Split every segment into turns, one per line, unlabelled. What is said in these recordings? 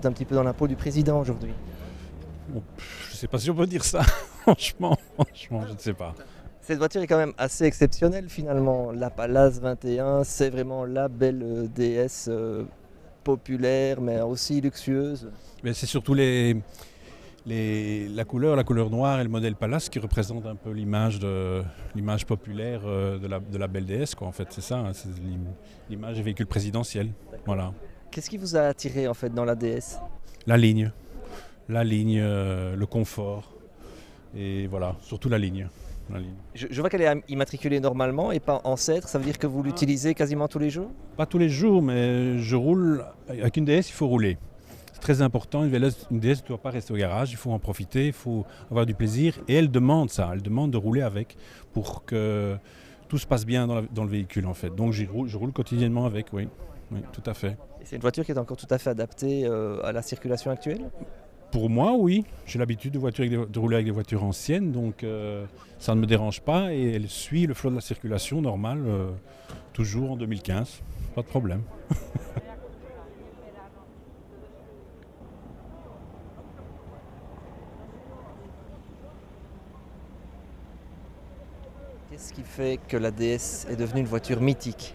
êtes un petit peu dans la peau du président aujourd'hui.
Bon, je ne sais pas si on peut dire ça, franchement, je ne sais pas.
Cette voiture est quand même assez exceptionnelle finalement. La Palace 21, c'est vraiment la belle DS populaire mais aussi luxueuse.
Mais c'est surtout la couleur noire et le modèle Palace qui représentent un peu l'image populaire de la belle DS, quoi, en fait, c'est ça, hein, c'est l'image des véhicules présidentiels. Voilà.
Qu'est-ce qui vous a attiré en fait dans la DS?
La ligne, le confort, et voilà, surtout la ligne.
Je vois qu'elle est immatriculée normalement et pas ancêtre, ça veut dire que vous l'utilisez quasiment tous les jours?
Pas tous les jours, mais je roule. Avec une DS, il faut rouler. C'est très important, une DS ne doit pas rester au garage, il faut en profiter, il faut avoir du plaisir. Et elle demande ça, elle demande de rouler avec pour que tout se passe bien dans le véhicule en fait. Donc je roule quotidiennement avec, oui, tout à fait.
Et c'est une voiture qui est encore tout à fait adaptée à la circulation actuelle?
Pour moi, oui. J'ai l'habitude de rouler avec des voitures anciennes, donc ça ne me dérange pas et elle suit le flot de la circulation normal, toujours en 2015. Pas de problème.
Qu'est-ce qui fait que la DS est devenue une voiture mythique?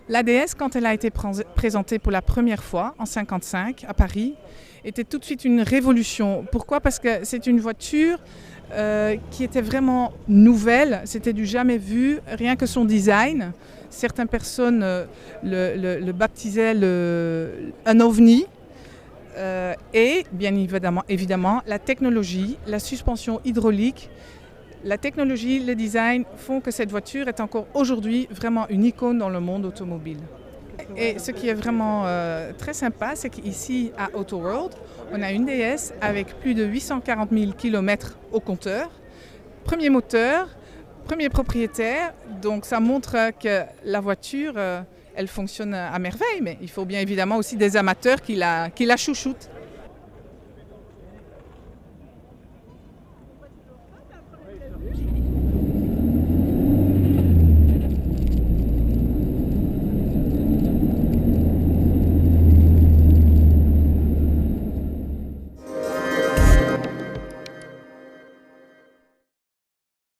La DS, quand elle a été présentée pour la première fois en 1955 à Paris, était tout de suite une révolution. Pourquoi? Parce que c'est une voiture qui était vraiment nouvelle, c'était du jamais vu, rien que son design. Certaines personnes le baptisaient un ovni. Et bien évidemment, la technologie, la suspension hydraulique, la technologie, le design font que cette voiture est encore aujourd'hui vraiment une icône dans le monde automobile. Et ce qui est vraiment très sympa, c'est qu'ici à Auto World, on a une DS avec plus de 840 000 km au compteur. Premier moteur, premier propriétaire, donc ça montre que la voiture, elle fonctionne à merveille, mais il faut bien évidemment aussi des amateurs qui la chouchoutent.